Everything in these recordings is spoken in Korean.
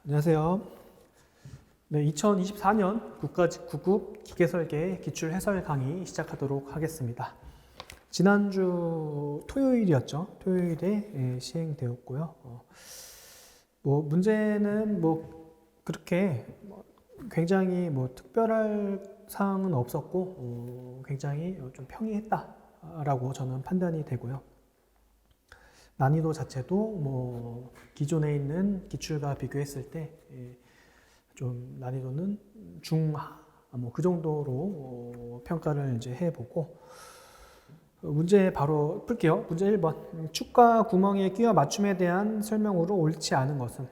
안녕하세요. 네, 2024년 국가직 9급 기계설계 기출 해설 강의 시작하도록 하겠습니다. 지난주 토요일이었죠. 토요일에 시행되었고요. 문제는 그렇게 굉장히 특별할 사항은 없었고 굉장히 좀 평이했다라고 저는 판단이 되고요. 난이도 자체도 기존에 있는 기출과 비교했을 때 좀 난이도는 중하 그 정도로 평가를 이제 해보고 문제 바로 풀게요. 문제 1번 축과 구멍의 끼워 맞춤에 대한 설명으로 옳지 않은 것은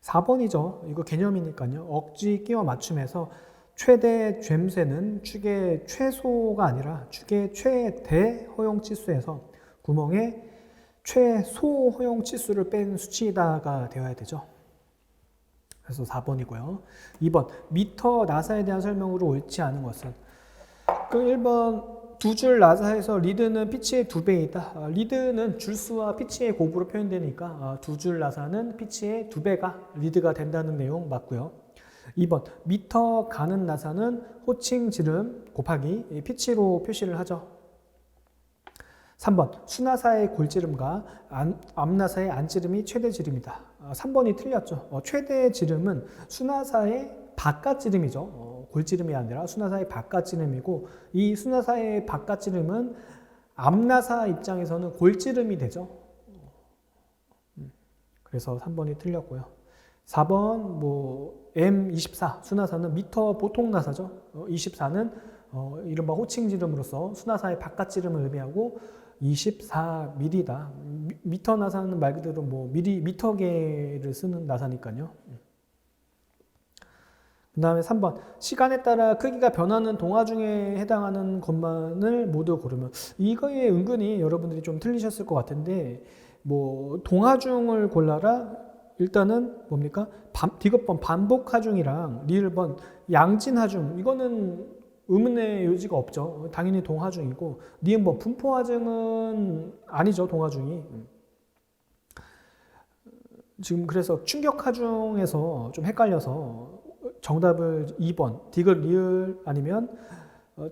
4번이죠. 이거 개념이니까요. 억지 끼워 맞춤에서 최대 죬세는 축의 최소가 아니라 축의 최대 허용 치수에서 구멍의 최소 허용 치수를 뺀 수치다가 되어야 되죠. 그래서 4번이고요. 2번 미터 나사에 대한 설명으로 옳지 않은 것은 1번 두 줄 나사에서 리드는 피치의 2배이다. 리드는 줄수와 피치의 곱으로 표현되니까 두 줄 나사는 피치의 2배가 리드가 된다는 내용 맞고요. 2번 미터 가는 나사는 호칭 지름 곱하기 피치로 표시를 하죠. 3번 수나사의 골지름과 앞나사의 안지름이 최대 지름이다. 3번이 틀렸죠. 최대 지름은 수나사의 바깥지름이죠. 골지름이 아니라 수나사의 바깥지름이고 이 수나사의 바깥지름은 앞나사 입장에서는 골지름이 되죠. 그래서 3번이 틀렸고요. 4번 M24 수나사는 미터 보통 나사죠. 24는 이른바 호칭 지름으로서 수나사의 바깥지름을 의미하고 24mm다. 미터 나사는 말 그대로 미터계를 쓰는 나사니까요. 그 다음에 3번 시간에 따라 크기가 변하는 동화 중에 해당하는 것만을 모두 고르면 이거에 은근히 여러분들이 좀 틀리셨을 것 같은데 동화 중을 골라라. 일단은 뭡니까? 디귿번 반복 하중이랑 리을번 양진 하중 이거는 의문의 여지가 없죠. 당연히 동하중이고 니은번 분포하중은 아니죠. 동하중이. 지금 그래서 충격하중에서 좀 헷갈려서 정답을 2번 디귿 리을 아니면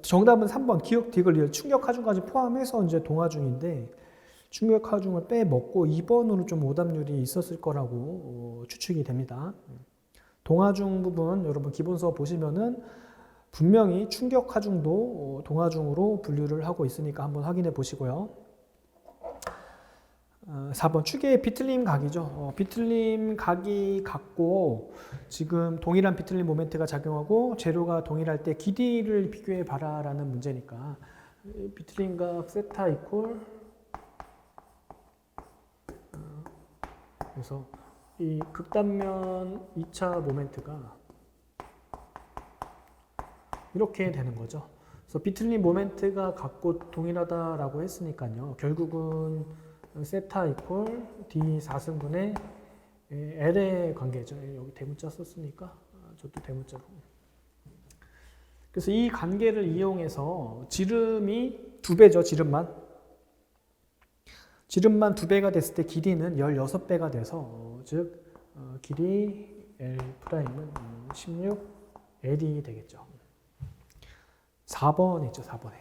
정답은 3번 기역 디귿 리을 충격하중까지 포함해서 이제 동하중인데 충격하중을 빼먹고 2번으로 좀 오답률이 있었을 거라고 추측이 됩니다. 동하중 부분 여러분 기본 수업 보시면은 분명히 충격하중도 동하중으로 분류를 하고 있으니까 한번 확인해 보시고요. 4번 축의 비틀림 각이죠. 비틀림 각이 같고 지금 동일한 비틀림 모멘트가 작용하고 재료가 동일할 때 길이를 비교해 봐라 라는 문제니까 비틀림 각 세타 이퀄 그래서 이 극단면 2차 모멘트가 이렇게 되는 거죠. 그래서 비틀림 모멘트가 같고 동일하다라고 했으니까요. 결국은 세타 이퀄 D 4승분의 L의 관계죠. 여기 대문자 썼으니까 저도 대문자로. 그래서 이 관계를 이용해서 지름이 2배죠. 지름만 2배가 됐을 때 길이는 16배가 돼서 즉 길이 L'은 16 L이 되겠죠. 4번 있죠. 4번에.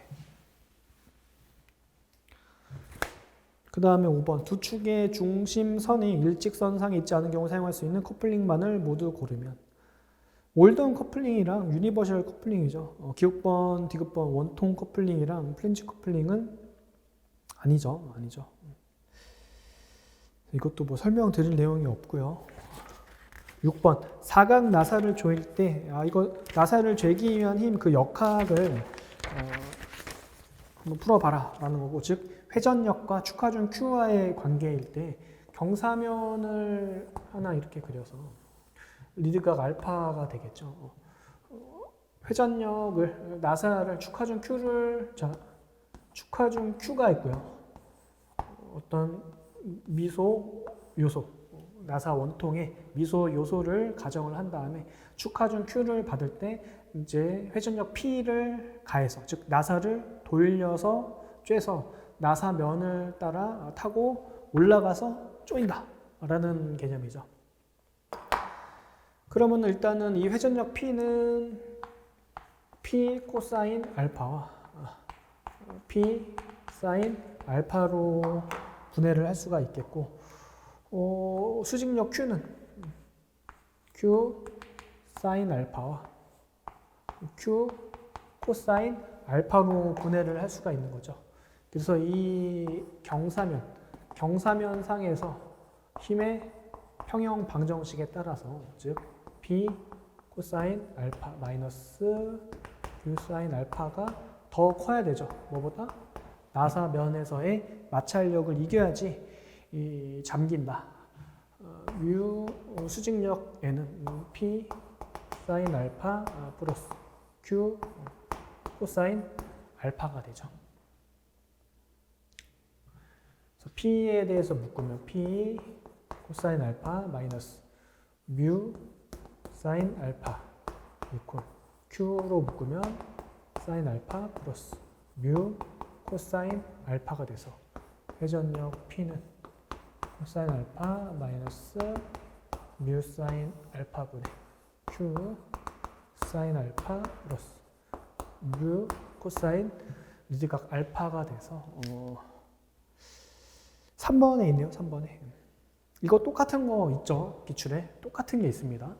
그 다음에 5번 두 축의 중심선이 일직선상에 있지 않은 경우 사용할 수 있는 커플링만을 모두 고르면 올던 커플링이랑 유니버셜 커플링이죠. 기역번, 디귿번, 원통 커플링이랑 플랜지 커플링은 아니죠. 이것도 설명드릴 내용이 없고요. 6번 사각 나사를 조일 때 이거 나사를 죄기 위한 힘 그 역학을 한번 풀어봐라 라는 거고 즉 회전력과 축하중 Q와의 관계일 때 경사면을 하나 이렇게 그려서 리드각 알파가 되겠죠. 회전력을 나사를 축하중 Q를 축하중 Q가 있고요. 어떤 미소 요소 나사 원통에 미소 요소를 가정을 한 다음에 축하중 Q를 받을 때 이제 회전력 P를 가해서 즉 나사를 돌려서 쬐서 나사 면을 따라 타고 올라가서 쪼인다 라는 개념이죠. 그러면 일단은 이 회전력 P는 P 코사인 알파와 P 사인 알파로 분해를 할 수가 있겠고, 수직력 Q는 Q 사인 알파와 Q 코사인 알파로 분해를 할 수가 있는 거죠. 그래서 이 경사면 상에서 힘의 평형 방정식에 따라서, 즉 P 코사인 알파 마이너스 Q 사인 알파가 더 커야 되죠. 뭐보다? 나사면에서의 마찰력을 이겨야지 잠긴다. 뮤 수직력에는 P 사인 알파 플러스 Q 코사인 알파가 되죠. 그래서 P에 대해서 묶으면 P 코사인 알파 마이너스 뮤 사인 알파 이퀄 Q로 묶으면 사인 알파 플러스 뮤 코사인 알파가 돼서 회전력 P는 코사인 알파 마이너스 뮤 사인 알파분의 Q 사인 알파 플러스 뮤 코사인 유지각 알파가 돼서 3번에 있네요. 3번에. 이거 똑같은 거 있죠? 기출에 똑같은 게 있습니다.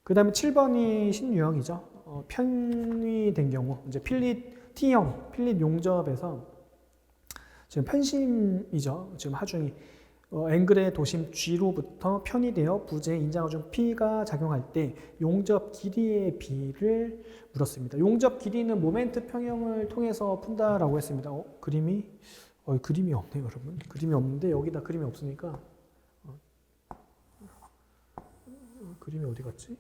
그 다음에 7번이 신유형이죠. 편의된 경우, 이제 T형 필릿 용접에서 지금 편심이죠. 지금 하중이 앵글의 도심 G로부터 편의되어 부재 인장하중 P가 작용할 때 용접 길이의 비를 물었습니다. 용접 길이는 모멘트 평형을 통해서 푼다라고 했습니다. 그림이 없네요, 여러분. 그림이 없는데 여기다 그림이 없으니까 그림이 어디 갔지?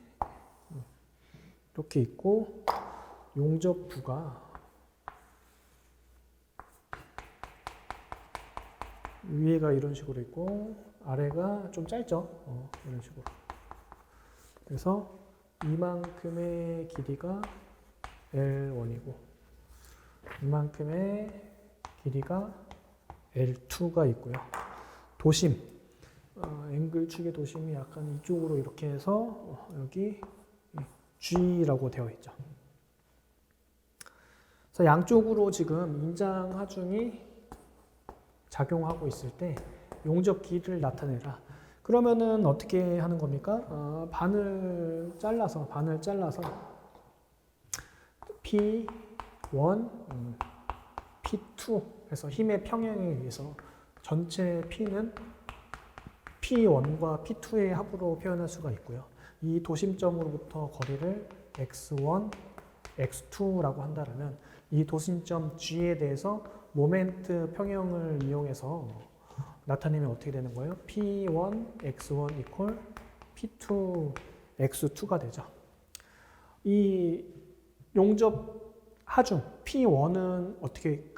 이렇게 있고 용접부가 위에가 이런 식으로 있고 아래가 좀 짧죠. 이런 식으로. 그래서 이만큼의 길이가 L1이고 이만큼의 길이가 L2가 있고요. 도심, 앵글 축의 도심이 약간 이쪽으로 이렇게 해서 여기 G라고 되어 있죠. 그래서 양쪽으로 지금 인장 하중이 작용하고 있을 때 용접 길이를 나타내라. 그러면은 어떻게 하는 겁니까? 반을 잘라서 P1, P2 해서 힘의 평형에 의해서 전체 P는 P1과 P2의 합으로 표현할 수가 있고요. 이 도심점으로부터 거리를 x1, x2라고 한다면 이 도심점 G에 대해서 모멘트 평형을 이용해서 나타내면 어떻게 되는 거예요? P1, x1 이퀄 P2, x2가 되죠. 이 용접 하중 P1은 어떻게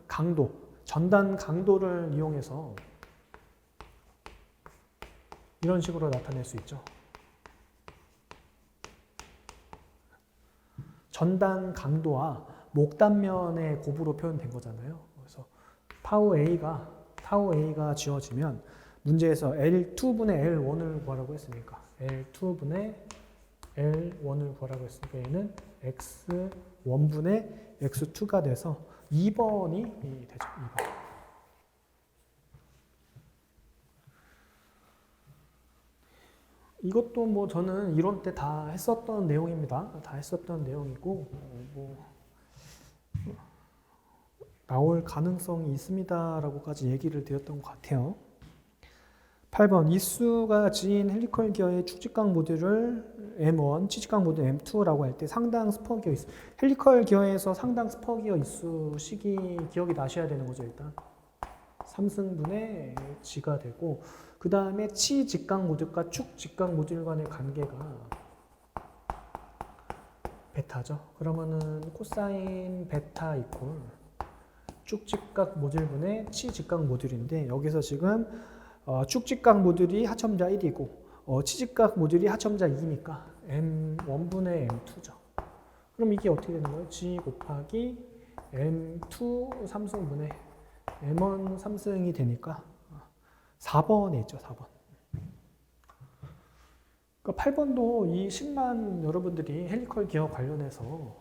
강도, 전단 강도를 이용해서 이런 식으로 나타낼 수 있죠. 전단 강도와 목단면의 곱으로 표현된 거잖아요. 그래서 타우 A가 지어지면 문제에서 L2분의 L1을 구하라고 했으니까 L2분의 L1을 구하라고 했으니까 얘는 X1분의 X2가 돼서 2번이 되죠. 2번. 이것도 뭐 저는 이론 때 다 했었던 내용입니다. 다 했었던 내용이고 나올 가능성이 있습니다라고까지 얘기를 드렸던 것 같아요. 8번 이수가 지인 헬리컬 기어의 축직각 모듈을 M1, 취직각 모듈 M2라고 할 때 상당 스퍼 기어 이수. 헬리컬 기어에서 상당 스퍼 기어 이수 식이 기억이 나셔야 되는 거죠. 일단 3승분의 G가 되고 그 다음에 치직각 모듈과 축직각 모듈 간의 관계가 베타죠. 그러면은 코사인 베타 이퀄 축직각 모듈분의 치직각 모듈인데 여기서 지금 축직각 모듈이 하첨자 1이고 치직각 모듈이 하첨자 2니까 M1분의 M2죠. 그럼 이게 어떻게 되는 거예요? G 곱하기 M2 3승분의 M1 3승이 되니까 4번에 있죠. 4번. 그러니까 8번도 이 10만 여러분들이 헬리컬 기억 관련해서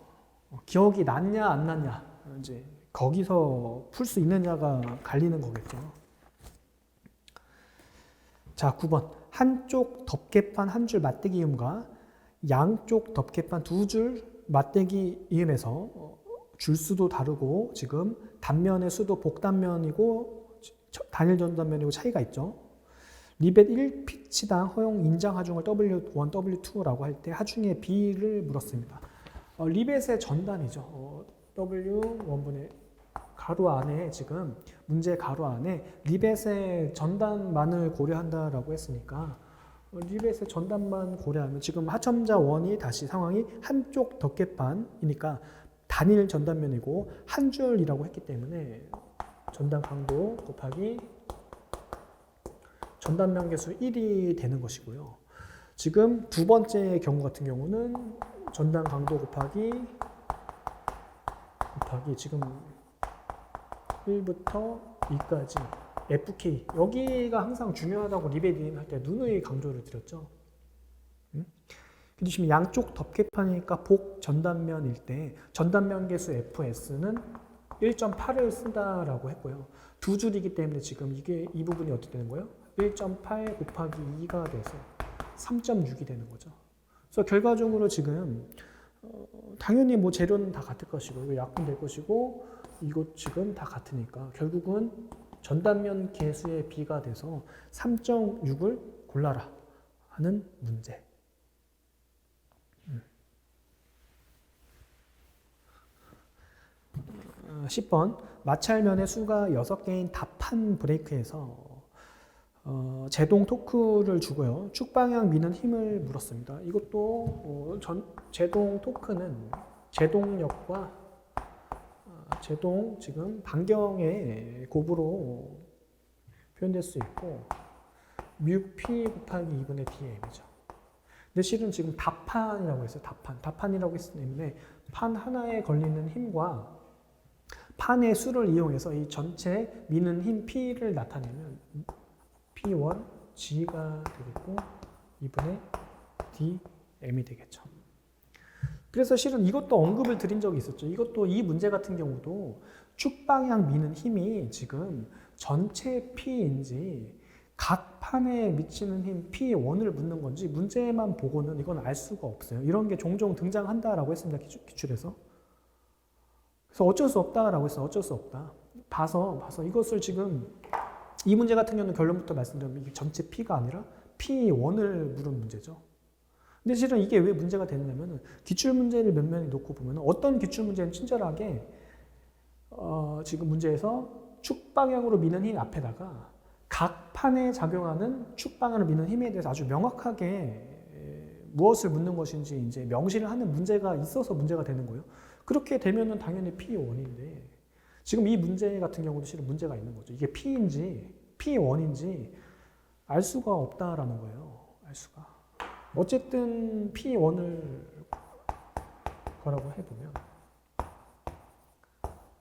기억이 났냐 안 났냐 이제 거기서 풀 수 있느냐가 갈리는 거겠죠. 자, 9번. 한쪽 덮개판 한 줄 맞대기 이음과 양쪽 덮개판 두 줄 맞대기 이음에서 줄수도 다르고 지금 단면의 수도 복단면이고 단일 전단면이고 차이가 있죠. 리벳 1피치당 허용 인장 하중을 W1, W2라고 할 때 하중의 비를 물었습니다. 리벳의 전단이죠. W1분의 가로 안에 지금 문제 가로 안에 리벳의 전단만을 고려한다라고 했으니까 리벳의 전단만 고려하면 지금 하첨자 원이 다시 상황이 한쪽 덮개판이니까 단일 전단면이고 한 줄이라고 했기 때문에 전단 강도 곱하기 전단면 개수 1이 되는 것이고요. 지금 두 번째 경우 같은 경우는 전단 강도 곱하기 지금 1부터 2까지 FK 여기가 항상 중요하다고 리베딩 할 때 누누이 강조를 드렸죠. 근데 지금 양쪽 덮개판이니까 복 전단면일 때 전단면 개수 FS는 1.8을 쓴다라고 했고요. 두 줄이기 때문에 지금 이 부분이 어떻게 되는 거예요? 1.8 곱하기 2가 돼서 3.6이 되는 거죠. 그래서 결과적으로 지금 당연히 뭐 재료는 다 같을 것이고 약분될 것이고 이것 지금 다 같으니까 결국은 전단면 개수의 비가 돼서 3.6을 골라라 하는 문제. 10번 마찰면의 수가 6개인 답한 브레이크에서 제동 토크를 주고요. 축방향 미는 힘을 물었습니다. 이것도 제동 토크는 제동력과 제동 지금 반경의 곱으로 표현될 수 있고 뮤P 곱하기 2분의 DM이죠. 근데 실은 지금 답판이라고 했어요. 답판이라고 했기 때문에 판 하나에 걸리는 힘과 판의 수를 이용해서 이 전체 미는 힘 P를 나타내면 P1 G가 되겠고 2분의 DM이 되겠죠. 그래서 실은 이것도 언급을 드린 적이 있었죠. 이것도 이 문제 같은 경우도 축방향 미는 힘이 지금 전체 P인지 각 판에 미치는 힘 P1을 묻는 건지 문제만 보고는 이건 알 수가 없어요. 이런 게 종종 등장한다라고 했습니다. 기출에서. 그래서 어쩔 수 없다라고 했어요. 어쩔 수 없다. 봐서 이것을 지금 이 문제 같은 경우는 결론부터 말씀드리면 이게 전체 P가 아니라 P1을 물은 문제죠. 근데 실은 이게 왜 문제가 되느냐면 기출문제를 몇 면에 놓고 보면 어떤 기출문제는 친절하게 지금 문제에서 축방향으로 미는 힘 앞에다가 각 판에 작용하는 축방향으로 미는 힘에 대해서 아주 명확하게 무엇을 묻는 것인지 이제 명시를 하는 문제가 있어서 문제가 되는 거예요. 그렇게 되면은 당연히 P1인데 지금 이 문제 같은 경우도 실은 문제가 있는 거죠. 이게 P인지 P1인지 알 수가 없다라는 거예요. 알 수가. 어쨌든 P1을 거라고 해보면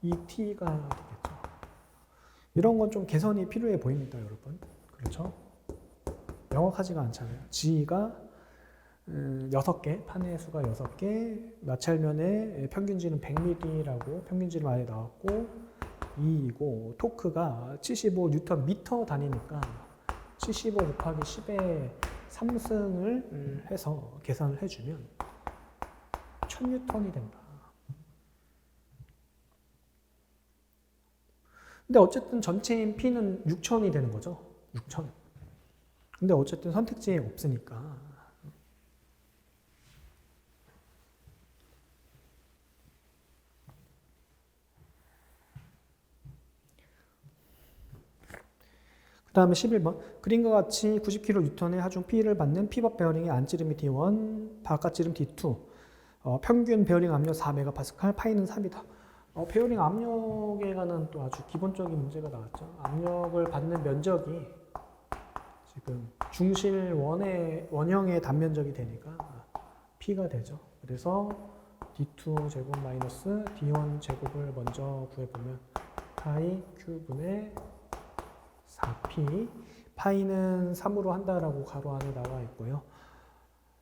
이 T가 되겠죠. 이런 건 좀 개선이 필요해 보입니다, 여러분. 그렇죠? 명확하지가 않잖아요. G가 6개, 판의 수가 6개, 마찰면의 평균지는 100mm라고 평균지는 아예 나왔고 2이고 토크가 75Nm 단위니까 75 곱하기 10의 3승을 해서 계산을 해주면 1000N이 된다. 근데 어쨌든 전체인 P는 6000이 되는 거죠. 6000. 근데 어쨌든 선택지에 없으니까. 그 다음에 11번. 그림과 같이 90kN의 하중 P를 받는 피벗 베어링의 안찌름이 D1, 바깥찌름 D2. 평균 베어링 압력 4MPa, 파이는 3이다. 베어링 압력에 관한 또 아주 기본적인 문제가 나왔죠. 압력을 받는 면적이 지금 중실 원형의 단면적이 되니까 P가 되죠. 그래서 D2 제곱 마이너스 D1 제곱을 먼저 구해보면 파이 Q분의 4P. 파이는 3으로 한다라고 가로 안에 나와 있고요.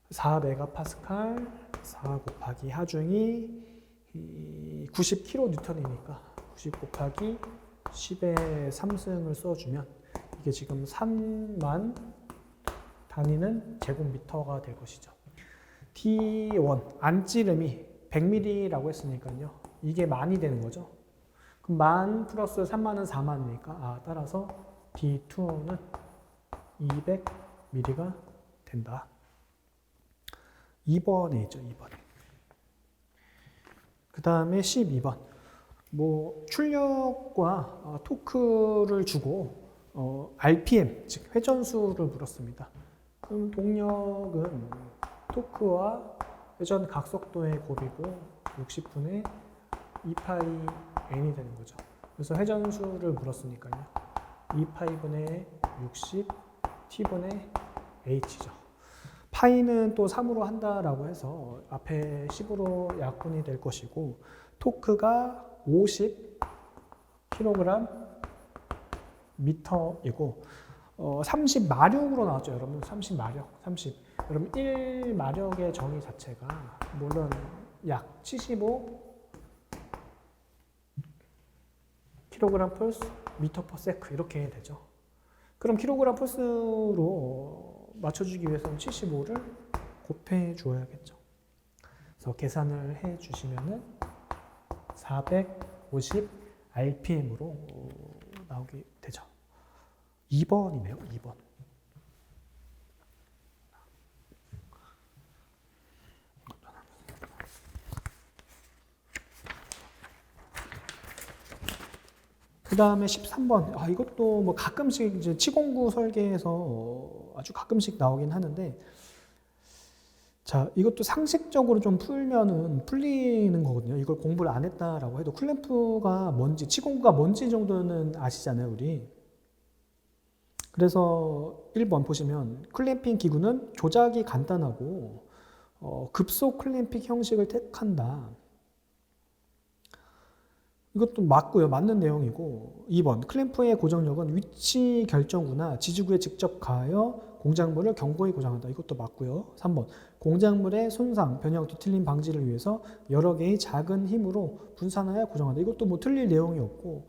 4메가파스칼 4 곱하기 하중이 90kN이니까 90 곱하기 10의 3승을 써주면 이게 지금 3만 단위는 제곱미터가 될 것이죠. T1 안찌름이 100mm라고 했으니까요. 이게 만이 되는 거죠. 그럼 만 플러스 3만은 4만이니까 따라서 D2는 200mm가 된다. 2번에 있죠. 2번에. 그 다음에 12번. 뭐 출력과 토크를 주고 RPM, 즉 회전수를 물었습니다. 그럼 동력은 토크와 회전 각속도의 곱이고 60분의 2파이 n이 되는 거죠. 그래서 회전수를 물었으니까요. 2파이분의 60 t분의 h죠. 파이는 또 3으로 한다라고 해서 앞에 10으로 약분이 될 것이고 토크가 50kg 미터이고 30마력으로 나왔죠, 여러분. 30마력. 30. 여러분 1마력의 정의 자체가 물론 약 75 kg per 미터 per sec 이렇게 되죠. 그럼 kg 퍼스로 맞춰주기 위해서는 75를 곱해 주어야겠죠. 그래서 계산을 해 주시면은 450 rpm으로 나오게 되죠. 2번이네요. 2번. 그 다음에 13번. 이것도 뭐 가끔씩 이제 치공구 설계에서 아주 가끔씩 나오긴 하는데, 자, 이것도 상식적으로 좀 풀면은 풀리는 거거든요. 이걸 공부를 안 했다라고 해도 클램프가 뭔지, 치공구가 뭔지 정도는 아시잖아요, 우리. 그래서 1번 보시면 클램핑 기구는 조작이 간단하고 급속 클램핑 형식을 택한다. 이것도 맞고요. 맞는 내용이고 2번 클램프의 고정력은 위치 결정구나 지지구에 직접 가하여 공작물을 견고히 고정한다. 이것도 맞고요. 3번 공작물의 손상, 변형, 뒤틀림 방지를 위해서 여러 개의 작은 힘으로 분산하여 고정한다. 이것도 뭐 틀릴 내용이 없고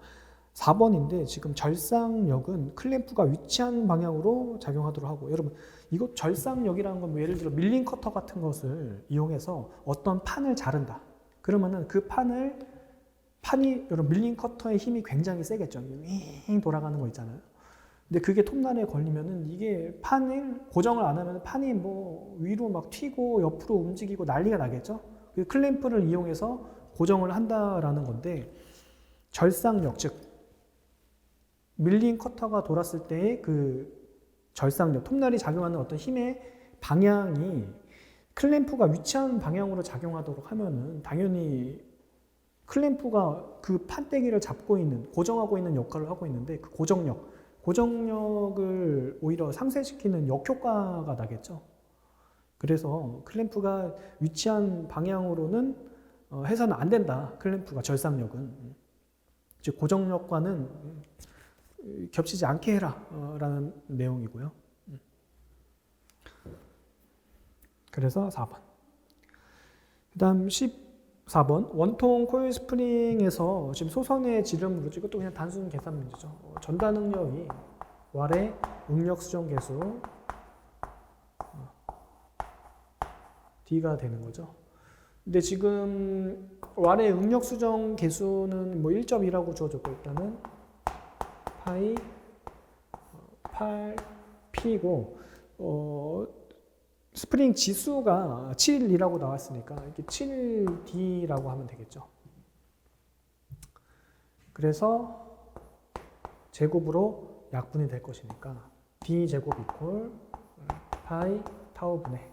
4번인데 지금 절상력은 클램프가 위치한 방향으로 작용하도록 하고 여러분 이거 절상력이라는 건 뭐 예를 들어 밀링 커터 같은 것을 이용해서 어떤 판을 자른다. 그러면은 그 판이 여러분 밀링 커터의 힘이 굉장히 세겠죠. 윙 돌아가는 거 있잖아요. 근데 그게 톱날에 걸리면은 이게 판을 고정을 안 하면 판이 뭐 위로 막 튀고 옆으로 움직이고 난리가 나겠죠. 그 클램프를 이용해서 고정을 한다라는 건데 절상력 즉 밀링 커터가 돌았을 때의 그 절상력 톱날이 작용하는 어떤 힘의 방향이 클램프가 위치한 방향으로 작용하도록 하면은 당연히 클램프가 그 판때기를 잡고 있는, 고정하고 있는 역할을 하고 있는데 그 고정력을 오히려 상쇄시키는 역효과가 나겠죠. 그래서 클램프가 위치한 방향으로는 해서는 안 된다. 클램프가 절상력은. 즉 고정력과는 겹치지 않게 해라 라는 내용이고요. 그래서 4번. 그 다음 14번 원통 코일 스프링에서 지금 소선의 지름으로 이것도 그냥 단순 계산 문제죠. 전달 능력이 왈의 응력 수정 계수 D가 되는 거죠. 근데 지금 왈의 응력 수정 계수는 뭐 1.2라고 주어졌고 일단은 파이 8P고 스프링 지수가 7이라고 나왔으니까 이렇게 7D라고 하면 되겠죠. 그래서 제곱으로 약분이 될 것이니까 D 제곱 이퀄 파이 타우분의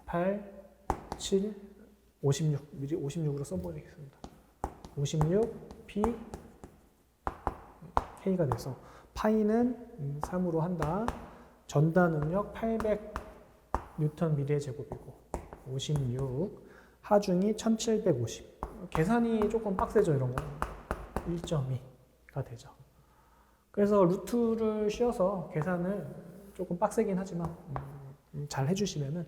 8, 7, 56 미리 56으로 써보겠습니다. 56 P K가 돼서 파이는 3으로 한다. 전단 능력 800 뉴턴 미리의 제곱이고 56 하중이 1750 계산이 조금 빡세죠 이런 거 1.2 되죠. 그래서 루트를 씌워서 계산을 조금 빡세긴 하지만 잘 해주시면은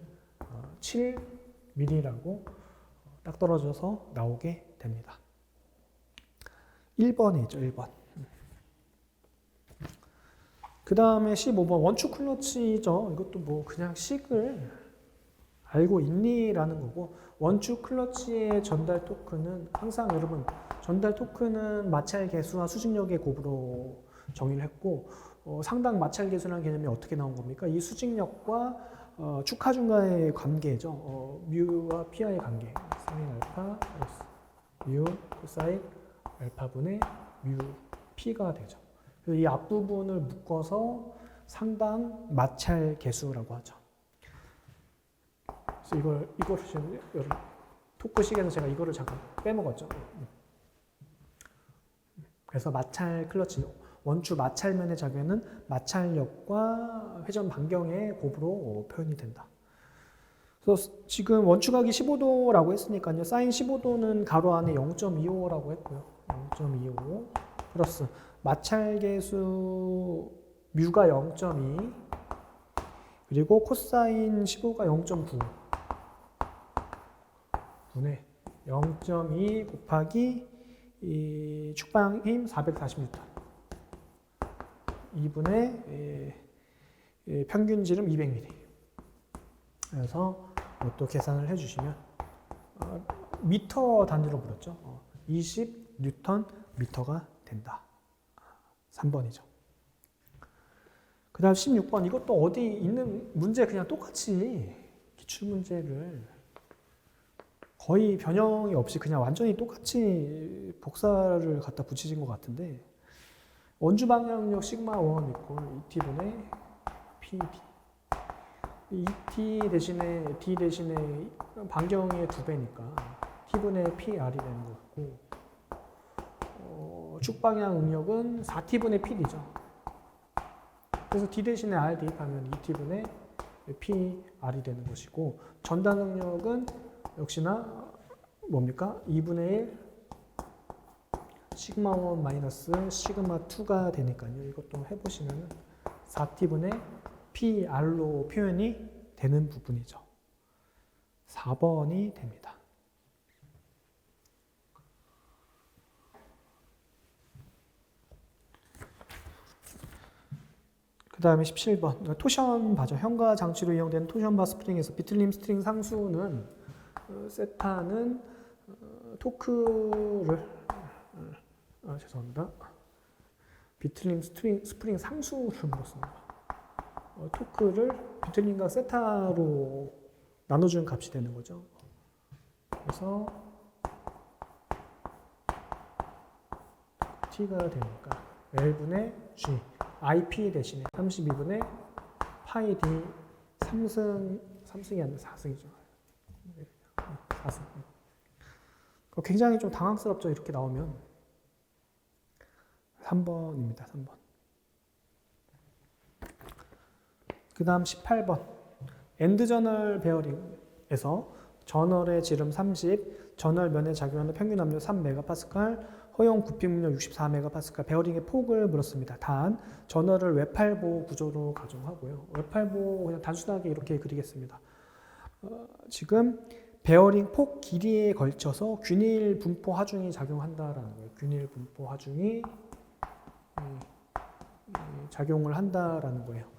7mm라고 딱 떨어져서 나오게 됩니다. 1번이죠, 1번. 그 다음에 15번 원축 클러치죠. 이것도 뭐 그냥 식을 알고 있니라는 거고, 원축 클러치의 전달 토크는 항상 여러분 전달 토크는 마찰 계수와 수직력의 곱으로 정의를 했고, 상당 마찰 계수라는 개념이 어떻게 나온 겁니까? 이 수직력과 축하중과의 관계죠. 뮤와 피와의 관계. 사인 알파 플러스 뮤 코사인 알파분의 뮤 피가 되죠. 그래서 이 앞부분을 묶어서 상당 마찰 계수라고 하죠. 그래서 이거를 지금 토크식에서 제가 이거를 잠깐 빼먹었죠. 그래서 마찰 클러치, 원추 마찰면의 작용은 마찰력과 회전 반경의 곱으로 표현이 된다. 그래서 지금 원축각이 15도라고 했으니까요. 사인 15도는 가로 안에 0.25라고 했고요. 0.25 플러스 마찰계수 뮤가 0.2 그리고 코사인 15가 0.9 분의 0.2 곱하기 이 축방 힘 440N 2분의 평균 지름 200mm. 그래서 이것도 계산을 해주시면 미터 단위로 불었죠. 20Nm 된다. 3번이죠. 그 다음 16번. 이것도 어디 있는 문제 그냥 똑같이 기출문제를 거의 변형이 없이 그냥 완전히 똑같이 복사를 갖다 붙이신 것 같은데, 원주 방향력 시그마 1 이퀄 ET분의 PD. ET 대신에 D 대신에 반경의 2배니까 T분의 PR이 되는 것 같고, 축방향 응력은 4T분의 PD죠. 그래서 D 대신에 R 대입하면 2T분의 PR이 되는 것이고, 전단 응력은 역시나 뭡니까? 2분의 1 시그마 1 마이너스 시그마 2가 되니까요. 이것도 해보시면 4T분의 PR로 표현이 되는 부분이죠. 4번이 됩니다. 그 다음에 17번. 토션 바죠. 현가 장치로 이용되는 토션 바 스프링에서 비틀림 스트링 상수는 세타는 토크를 죄송합니다. 비틀림 스프링 상수를 물었습니다. 토크를 비틀림과 세타로 나눠주는 값이 되는 거죠. 그래서 T가 되니까 L분의 G IP 대신에 32분의 파이 D 3승이 아니라 4승이죠. 4승. 굉장히 좀 당황스럽죠. 이렇게 나오면. 3번입니다. 3번. 그 다음 18번. 엔드 저널 베어링에서 저널의 지름 30, 저널면에 작용하는 평균 압력 3MPa, 허용 굽힘 능력 64MPa, 베어링의 폭을 물었습니다. 단, 저널을 외팔보 구조로 가정하고요. 외팔보 그냥 단순하게 이렇게 그리겠습니다. 지금 베어링 폭 길이에 걸쳐서 균일 분포 하중이 작용한다라는 거예요. 균일 분포 하중이 작용을 한다라는 거예요.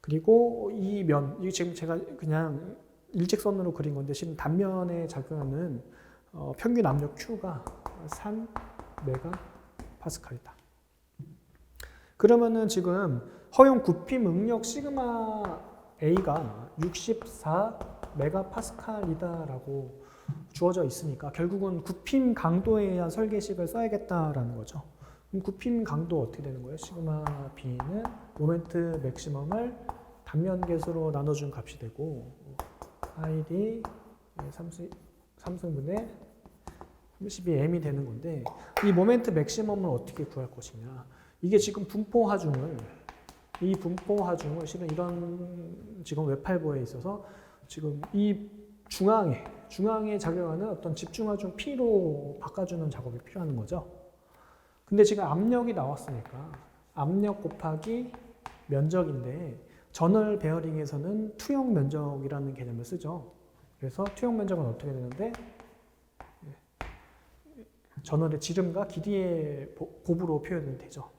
그리고 이 면, 이게 지금 제가 그냥 일직선으로 그린 건데, 지금 단면에 작용하는 평균 압력 Q가 3MPa이다. 그러면은 지금 허용 굽힘 응력 시그마 A가 64MPa이다라고 주어져 있으니까 결국은 굽힘 강도에 의한 설계식을 써야겠다라는 거죠. 그럼 굽힘 강도 어떻게 되는 거예요? 시그마 B는 모멘트 맥시멈을 단면 계수로 나눠준 값이 되고, ID 3승분의 32M이 되는 건데, 이 모멘트 맥시멈을 어떻게 구할 것이냐. 이게 지금 분포 하중을, 이 분포 하중을 실은 이런 지금 외팔보에 있어서 지금 이 중앙에 작용하는 어떤 집중 하중 P로 바꿔주는 작업이 필요한 거죠. 근데 지금 압력이 나왔으니까 압력 곱하기 면적인데 저널 베어링에서는 투영 면적이라는 개념을 쓰죠. 그래서 투영 면적은 어떻게 되는데 저널의 지름과 길이의 곱으로 표현이 되죠.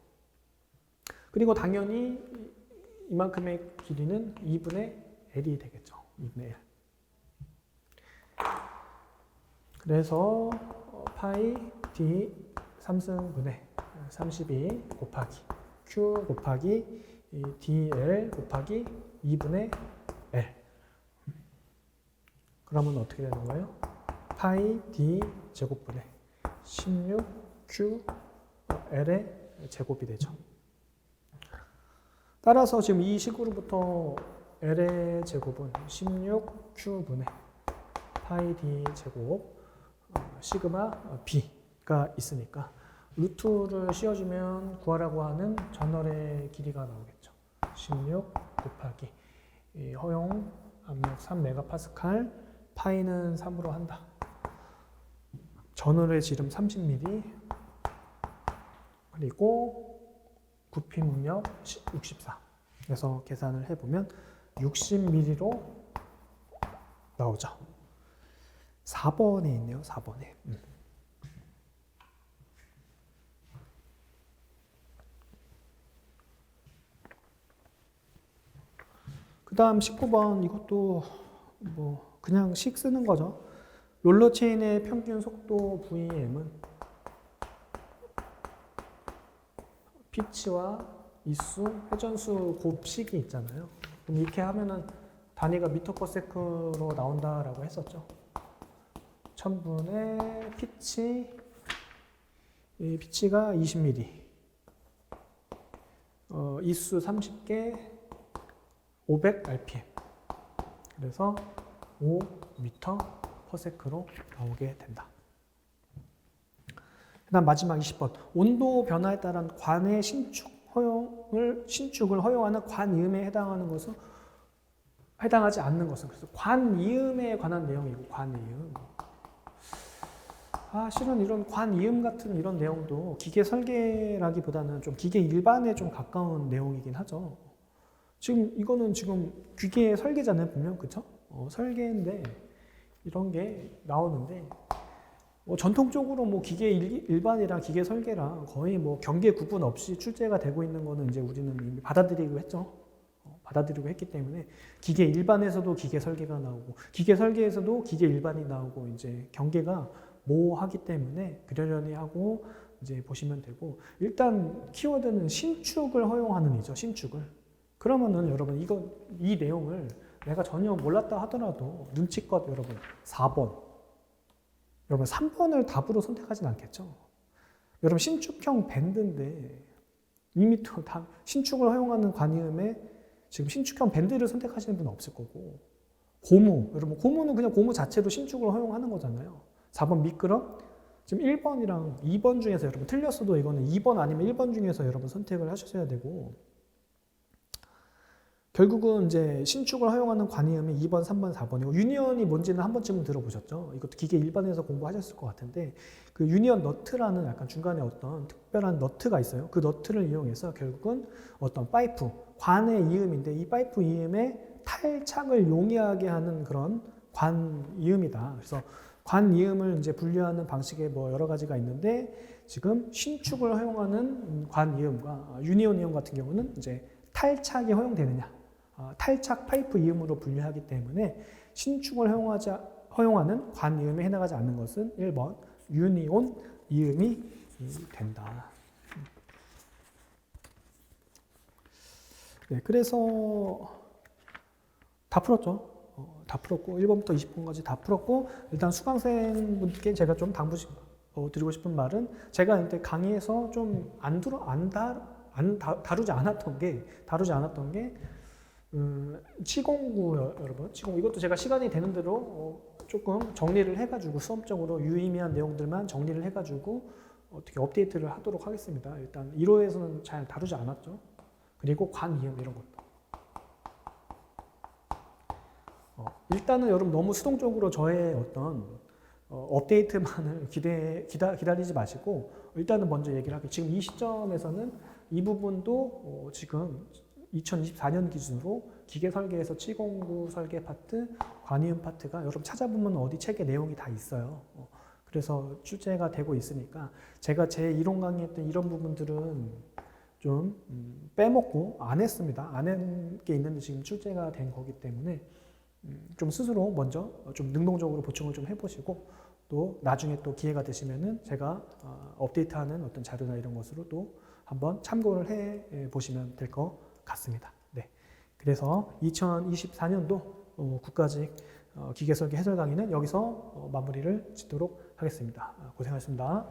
그리고 당연히 이만큼의 길이는 2분의 L이 되겠죠. 2분의 L. 그래서 파이 D 3승분의 32 곱하기 Q 곱하기 DL 곱하기 2분의 L. 그러면 어떻게 되는 거예요? 파이 D 제곱분의 16 Q L의 제곱이 되죠. 따라서 지금 이 식으로부터 L의 제곱은 16Q분의 파이 D 제곱 시그마 B가 있으니까 루트를 씌워주면 구하라고 하는 저널의 길이가 나오겠죠. 16 곱하기 허용 압력 3MPa 파이는 3으로 한다. 저널의 지름 30mm 그리고 부피 능력 64. 그래서 계산을 해보면 60mm로 나오죠. 4번에 있네요. 4번에. 그 다음 19번 이것도 뭐 그냥 식 쓰는 거죠. 롤러 체인의 평균 속도 VM은 피치와 이수, 회전수 곱식이 있잖아요. 그럼 이렇게 하면은 단위가 미터 퍼 세크로 나온다라고 했었죠. 1000분의 피치, 이 피치가 20mm, 이수 30개, 500 rpm. 그래서 5m per sec로 나오게 된다. 그다음 마지막 20번. 온도 변화에 따른 관의 신축을 허용하는 관이음에 해당하지 않는 것은 그래서 관이음에 관한 내용이고 관이음. 실은 이런 관이음 같은 이런 내용도 기계 설계라기보다는 좀 기계 일반에 좀 가까운 내용이긴 하죠. 지금 이거는 지금 기계 설계잖아요, 분명 그쵸? 설계인데 이런 게 나오는데 전통적으로 뭐 기계 일반이랑 기계 설계랑 거의 뭐 경계 구분 없이 출제가 되고 있는 거는 이제 우리는 이미 받아들이고 했죠. 받아들이고 했기 때문에 기계 일반에서도 기계 설계가 나오고 기계 설계에서도 기계 일반이 나오고 이제 경계가 모호하기 때문에 그러려니 하고 이제 보시면 되고 일단 키워드는 신축을 허용하는 이죠. 신축을. 그러면은 여러분 이 내용을 내가 전혀 몰랐다 하더라도 눈치껏 여러분 4번 여러분 3번을 답으로 선택하진 않겠죠. 여러분 신축형 밴드인데 이미 또 다 신축을 허용하는 관이음에 지금 신축형 밴드를 선택하시는 분은 없을 거고 고무 여러분 고무는 그냥 고무 자체로 신축을 허용하는 거잖아요. 4번 미끄럼 지금 1번이랑 2번 중에서 여러분 틀렸어도 이거는 2번 아니면 1번 중에서 여러분 선택을 하셔야 되고 결국은 이제 신축을 허용하는 관이음이 2번, 3번, 4번이고 유니언이 뭔지는 한 번쯤은 들어보셨죠? 이것도 기계 일반에서 공부하셨을 것 같은데 그 유니언 너트라는 약간 중간에 어떤 특별한 너트가 있어요. 그 너트를 이용해서 결국은 어떤 파이프, 관의 이음인데 이 파이프 이음에 탈착을 용이하게 하는 그런 관이음이다. 그래서 관이음을 이제 분류하는 방식에 뭐 여러 가지가 있는데 지금 신축을 허용하는 관이음과 유니온 이음 같은 경우는 이제 탈착이 허용되느냐? 탈착 파이프 이음으로 분류하기 때문에 신축을 허용하는 관이음에 해당하지 않는 것은 1번 유니온 이음이 된다. 네, 그래서 다 풀었죠. 다 풀었고 1번부터 20번까지 다 풀었고 일단 수강생분께 제가 좀 드리고 싶은 말은 제가 이때 강의에서 좀 다루지 않았던 게 709 여러분 709 이것도 제가 시간이 되는 대로 조금 정리를 해가지고 수험적으로 유의미한 내용들만 정리를 해가지고 어떻게 업데이트를 하도록 하겠습니다. 일단 1호에서는 잘 다루지 않았죠. 그리고 관이음 이런 것도 일단은 여러분 너무 수동적으로 저의 어떤 업데이트만을 기다리지 마시고 일단은 먼저 얘기를 할게요. 지금 이 시점에서는 이 부분도 지금 2024년 기준으로 기계 설계에서 709 설계 파트, 관이음 파트가 여러분 찾아보면 어디 책에 내용이 다 있어요. 그래서 출제가 되고 있으니까 제가 제 이론 강의했던 이런 부분들은 좀 빼먹고 안 했습니다. 안 한 게 있는데 지금 출제가 된 거기 때문에 좀 스스로 먼저 좀 능동적으로 보충을 좀 해보시고 또 나중에 또 기회가 되시면은 제가 업데이트하는 어떤 자료나 이런 것으로 또 한번 참고를 해 보시면 될 것 같습니다. 네. 그래서 2024년도 국가직 기계설계 해설 강의는 여기서 마무리를 짓도록 하겠습니다. 고생하셨습니다.